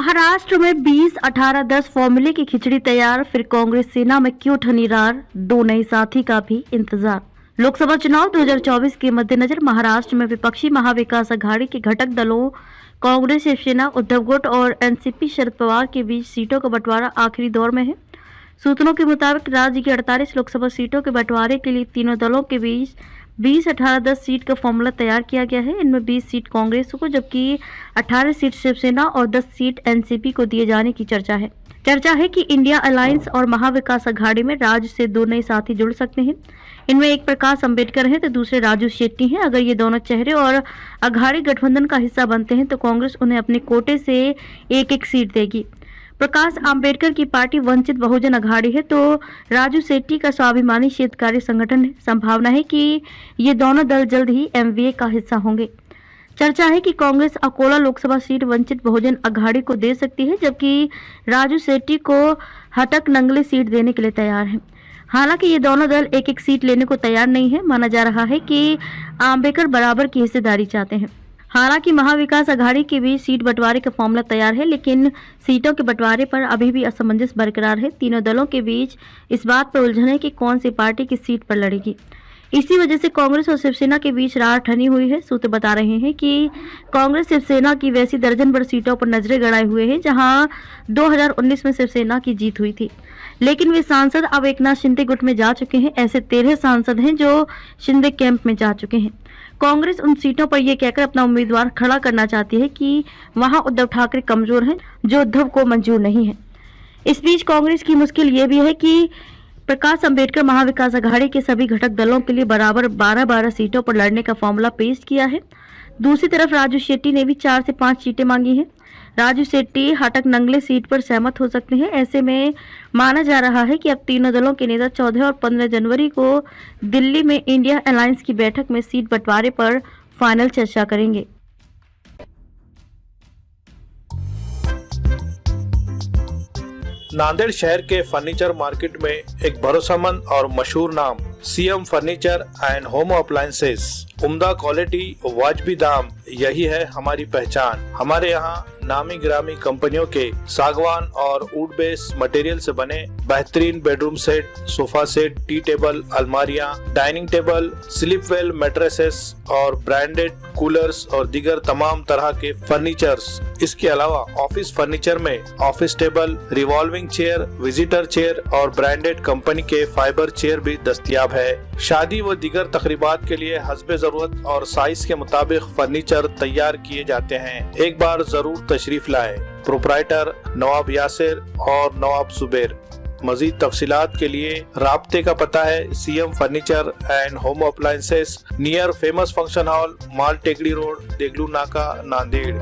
महाराष्ट्र में 20-18-10 फॉर्मूले की खिचड़ी तैयार, फिर कांग्रेस सेना में क्यों ठनी रार, दो नए साथी का भी इंतजार। लोकसभा चुनाव 2024 के मद्देनजर महाराष्ट्र में विपक्षी महाविकास अघाड़ी के घटक दलों कांग्रेस, शिवसेना, उद्धव गुट और एनसीपी शरद पवार के बीच सीटों का बंटवारा आखिरी दौर में है। सूत्रों के मुताबिक राज्य की 48 लोकसभा सीटों के बंटवारे के लिए तीनों दलों के बीच 20-18-10 सीट का फॉर्मूला तैयार किया गया है। इनमें 20 सीट कांग्रेस को, जबकि 18 सीट शिवसेना और 10 सीट एनसीपी को दिए जाने की चर्चा है कि इंडिया अलायंस और महाविकास अघाड़ी में राज्य से दो नए साथी जुड़ सकते हैं। इनमें एक प्रकाश अंबेडकर हैं तो दूसरे राजू शेट्टी हैं। अगर ये दोनों चेहरे और अघाड़ी गठबंधन का हिस्सा बनते हैं तो कांग्रेस उन्हें अपने कोटे से एक सीट देगी। प्रकाश अंबेडकर की पार्टी वंचित बहुजन अघाड़ी है तो राजू शेट्टी का स्वाभिमानी क्षेत्रकारी संगठन है। संभावना है कि ये दोनों दल जल्द ही एमवीए का हिस्सा होंगे। चर्चा है कि कांग्रेस अकोला लोकसभा सीट वंचित बहुजन अघाड़ी को दे सकती है, जबकि राजू शेट्टी को हटक नंगले सीट देने के लिए तैयार है। हालांकि ये दोनों दल एक सीट लेने को तैयार नहीं है। माना जा रहा है कि अंबेडकर बराबर की हिस्सेदारी चाहते हैं। हालांकि महाविकास अघाड़ी के बीच सीट बंटवारे का फॉर्मूला तैयार है, लेकिन सीटों के बंटवारे पर अभी भी असमंजस बरकरार है। तीनों दलों के बीच इस बात पर उलझन है कि कौन सी पार्टी किस सीट पर लड़ेगी। इसी वजह से कांग्रेस और शिवसेना के बीच रार ठनी हुई है। सूत्र बता रहे हैं कि कांग्रेस शिवसेना की वैसी दर्जन भर सीटों पर नजरें गड़ाए हुए हैं, जहां 2019 में शिवसेना की जीत हुई थी, लेकिन वे सांसद अब एकनाथ शिंदे गुट में जा चुके हैं। ऐसे 13 सांसद हैं जो शिंदे कैंप में जा चुके हैं। कांग्रेस उन सीटों पर यह कहकर अपना उम्मीदवार खड़ा करना चाहती है कि वहां उद्धव ठाकरे कमजोर हैं, जो उद्धव को मंजूर नहीं है। इस बीच कांग्रेस की मुश्किल ये भी है कि प्रकाश अंबेडकर महाविकास अघाड़ी के सभी घटक दलों के लिए बराबर 12-12 सीटों पर लड़ने का फॉर्मूला पेश किया है। दूसरी तरफ राजू शेट्टी ने भी 4 से 5 सीटें मांगी हैं। राजू शेट्टी हटक नंगले सीट पर सहमत हो सकते हैं। ऐसे में माना जा रहा है कि अब तीनों दलों के नेता 14 और 15 जनवरी को दिल्ली में इंडिया अलायंस की बैठक में सीट बंटवारे पर फाइनल चर्चा करेंगे। नांदेड़ शहर के फर्नीचर मार्केट में एक भरोसेमंद और मशहूर नाम CM furniture and home appliances. उम्दा क्वालिटी, वाजबी दाम, यही है हमारी पहचान। हमारे यहाँ नामी गिरामी कंपनियों के सागवान और वुड बेस मटेरियल से बने बेहतरीन bedroom set, sofa set, tea table, अलमारियाँ, dining table, sleep well mattresses और ब्रांडेड कूलर्स और दीगर तमाम तरह के फर्नीचर्स। इसके अलावा ऑफिस फर्नीचर में office table, revolving chair, visitor chair और ब्रांडेड कंपनी के फाइबर चेयर भी दस्तयाब है। शादी व दीगर तकरीबात के लिए हस्बे जरूरत और साइज के मुताबिक फर्नीचर तैयार किए जाते हैं। एक बार जरूर तशरीफ लाए। प्रोप्राइटर नवाब यासिर और नवाब जुबैर। मजीद तफसीलात के लिए राब्ते का पता है CM furniture and home appliances, near famous function hall, Mal Tekdi road, Deglur नाका, नांदेड़।